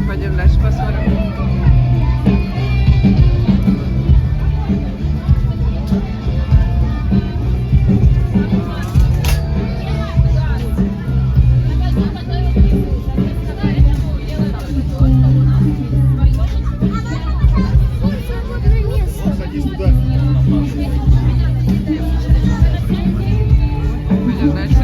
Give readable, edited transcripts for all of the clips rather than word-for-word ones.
Пойдем дальше посмотрим. Пойдем дальше.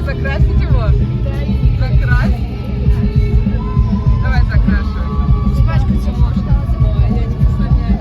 Закрасить его? Закрась. Давай закрашивай. Испачкаться можно. Ой, я не представляю.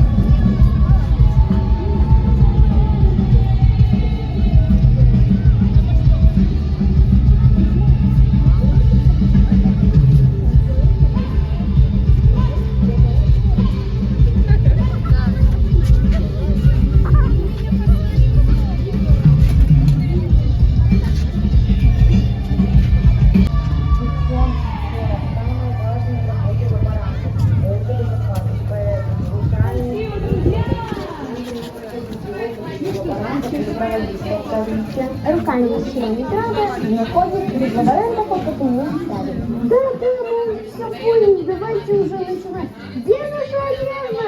Руками ничего не трогая, выходит перед лаборантом по потолку ставит. Да, мы все поняли, давайте уже начинать. Где наша одежда?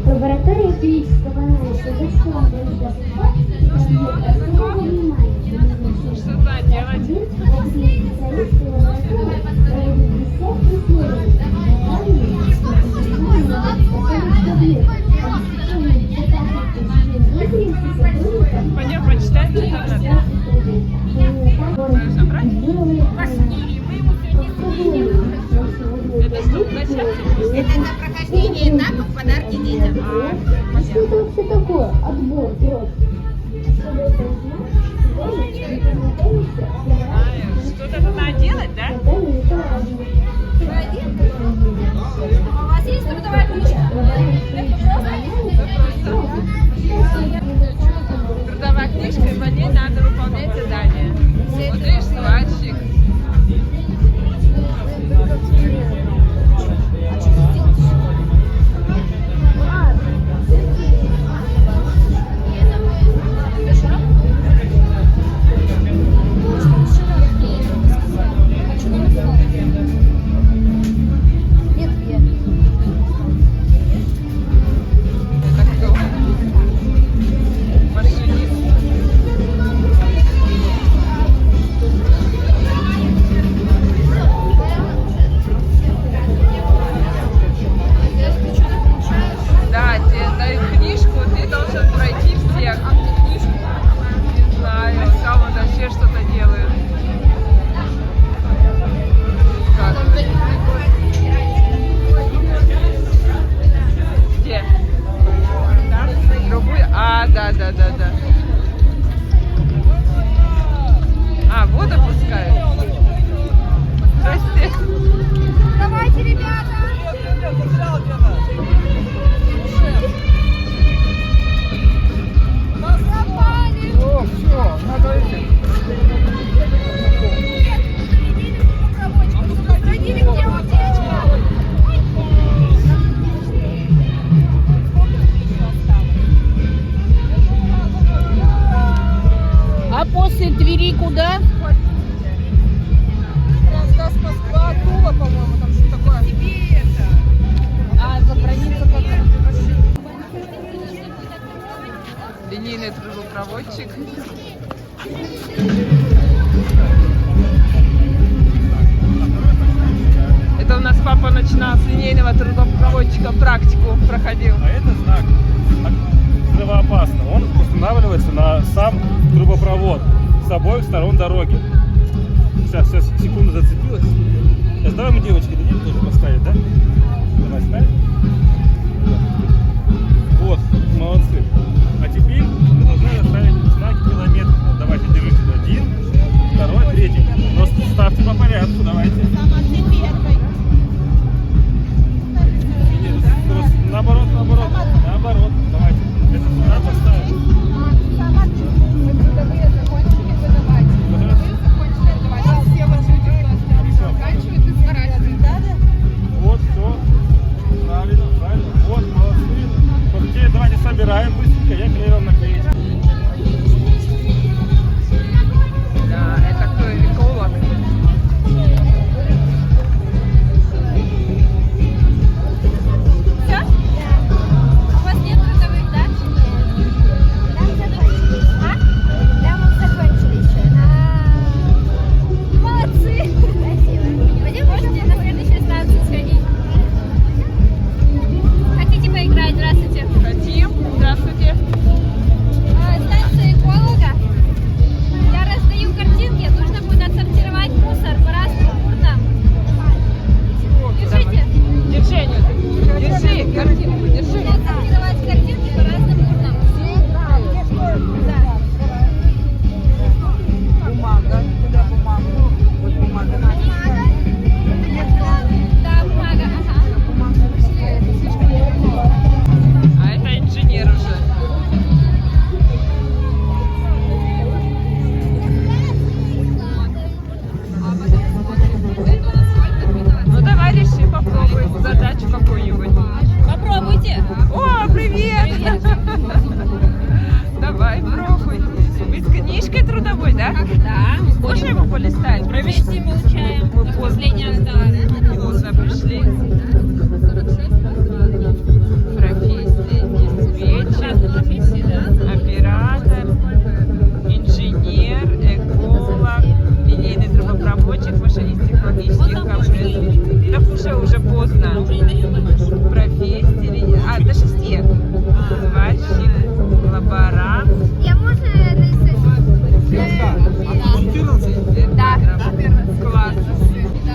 Лаборатория физического анализа зашла Что туда делать? Пойдем почитаем, что там надо. Собрать? Это что, начать? Это на прохождение этапов подарки детям. Что это вообще такое? Отбор, дрожь. Что-то надо делать, да? У вас есть трудовая книжка? Трудовая книжка, и по ней надо выполнять задания. Смотришь, сварщик. Да. А, воду пускают. Здрасте. Давайте, ребята. О, все, надо идти. Спросили, где утечка. А после Твери куда? Трансгаз Москва, Тула, по-моему, там что такое. А, за границу как? Линейный трубопроводчик. Это у нас папа начинал с линейного трубопроводчика, практику проходил. А это знак взрывоопасно. Он устанавливается на сам трубопровод с обоих сторон дороги. Сейчас, секунду зацепилась. Сейчас давай мы девочке дадим тоже поставить, да? Давай ставь. Вот, молодцы. А теперь мы должны расставить знаки километров. Вот, давайте, держите. 1, 2, 3. Просто ставьте по порядку, давайте. Наоборот. Давайте. Это сюда поставим. Вот, все. Правильно. Вот, молодцы. Вот теперь давайте собираем быстренько. Я клею вам наклеить. Да, это кто, эколог? Все? У вас нет трудовых, да? Прямо закончили еще. Молодцы. Красиво. Пойдем, можете на следующую станцию сходить. Хотите поиграть? Здравствуйте. Хотим. Здравствуйте. Станция эколога. Я раздаю картинки. Нужно будет отсортировать мусор по разным урнам. Держите. Держи, Анюта. Держи картинку, держи. Отсортировать картинки по разным урнам. Да. Бумага. Куда бумагу? Вот бумага. Да, бумага. Ага. А это инженер уже. Ну давай реши, попробуй задачу какую-нибудь. Попробуйте. О, привет! Давай, пробуй. Вы с книжкой трудовой, да? Да. Можно его полистать? Вместе получаем. Мы поздно Последний осталось. поздно пришли. Профессии, диспетчер, оператор, инженер, эколог, линейный трубопроводчик, машинист технологических компрессов. Так уже поздно. Профессии, до 6. Сварщик, лаборант. Я можно нарисовать? Да. Класс. Да.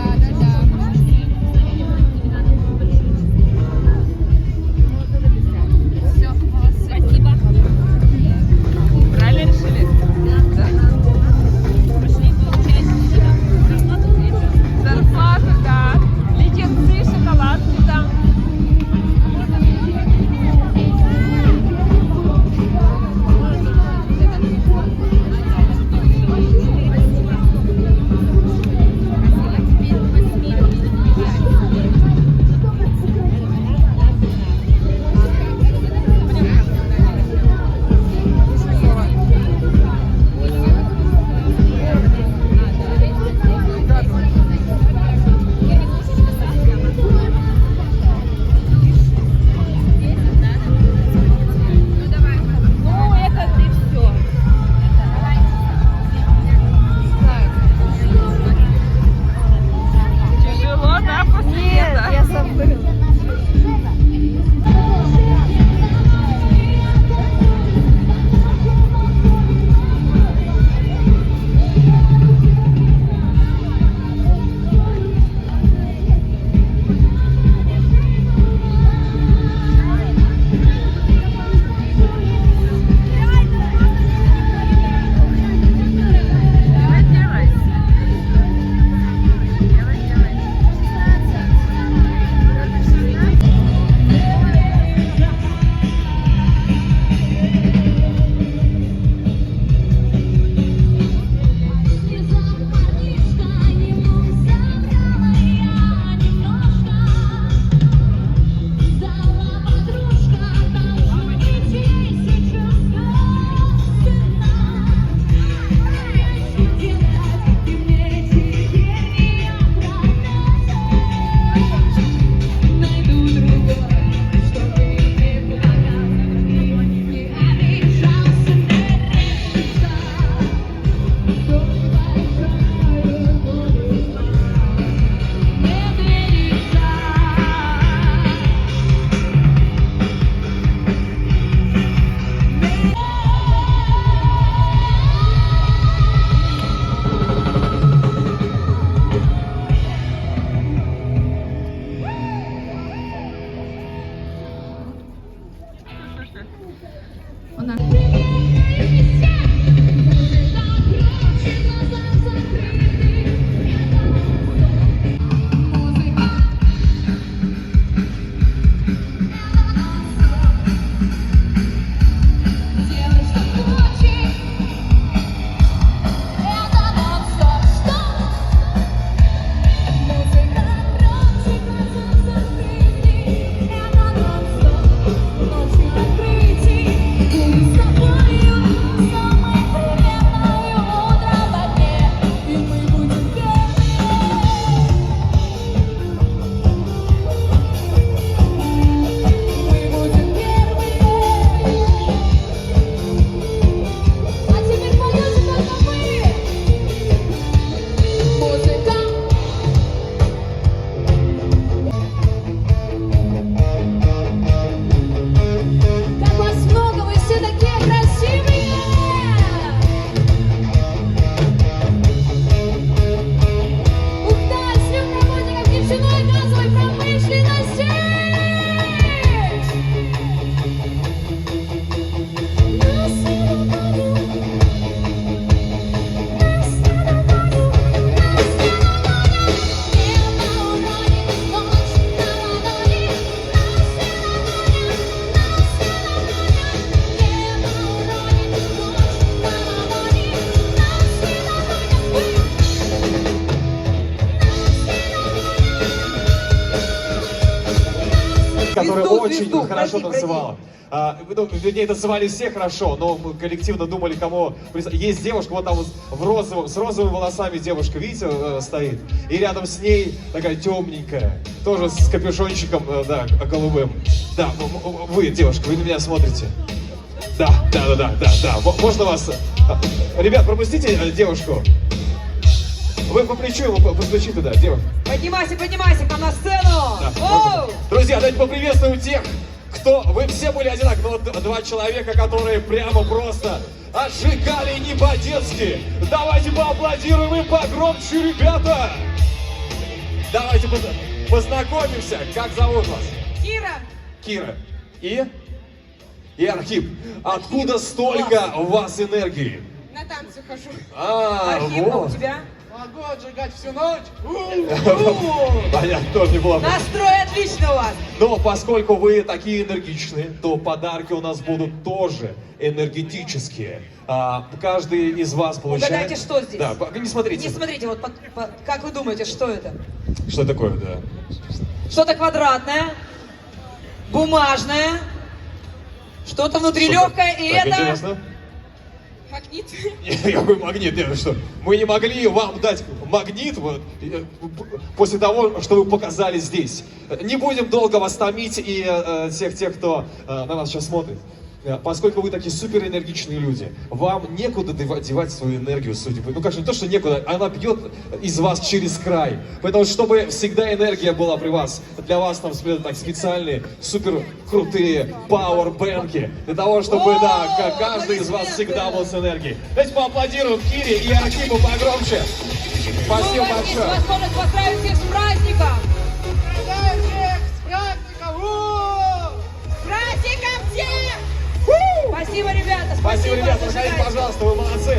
Вона... которая очень хорошо танцевала. Ну, вернее, танцевали все хорошо, но мы коллективно думали, кому... Есть девушка, вот там вот в розовом, с розовыми волосами девушка, видите, стоит. И рядом с ней такая темненькая, тоже с капюшончиком, да, голубым. Да, вы, девушка, вы на меня смотрите. Да. Можно вас... Ребят, пропустите девушку. Вы по плечу ему постучите туда, девушка. Поднимайся к нам на сцену! Да, друзья, давайте поприветствуем тех, кто... Вы все были одинаковые, но вот два человека, которые прямо просто отжигали не по-детски. Давайте поаплодируем им погромче, ребята! Давайте познакомимся. Как зовут вас? Кира. И Архип. Откуда столько у вас энергии? На танцы хожу. Архип, а у вот. тебя? Могу отжигать всю ночь. Понятно, тоже неплохо. Настрой отличный у вас! Но поскольку вы такие энергичные, то подарки у нас будут тоже энергетические. Каждый из вас получает... Угадайте, что здесь? Да, не смотрите. Не смотрите, вот как вы думаете, что это? Что такое, да? Что-то квадратное, бумажное, что-то внутри Супер. легкое, и Так, это... интересно? Магнит. Какой магнит? Нет, что? Мы не могли вам дать магнит вот, после того, что вы показали здесь. Не будем долго вас томить и тех, кто на нас сейчас смотрит. Поскольку вы такие суперэнергичные люди, вам некуда девать свою энергию, судя по... Ну, как же, не то, что некуда, она бьет из вас через край. Поэтому, чтобы всегда энергия была при вас, для вас там так специальные, супер крутые пауэрбэнки, для того, чтобы, да, каждый из вас всегда был с энергией. Давайте поаплодируем Кире и Архипу погромче. Спасибо большое. Возможность поздравить всех с праздником! Поздравляю всех с праздником! С праздником всех! Спасибо, ребята! Спасибо, ребята, зажигайте. заходите, пожалуйста, вы молодцы.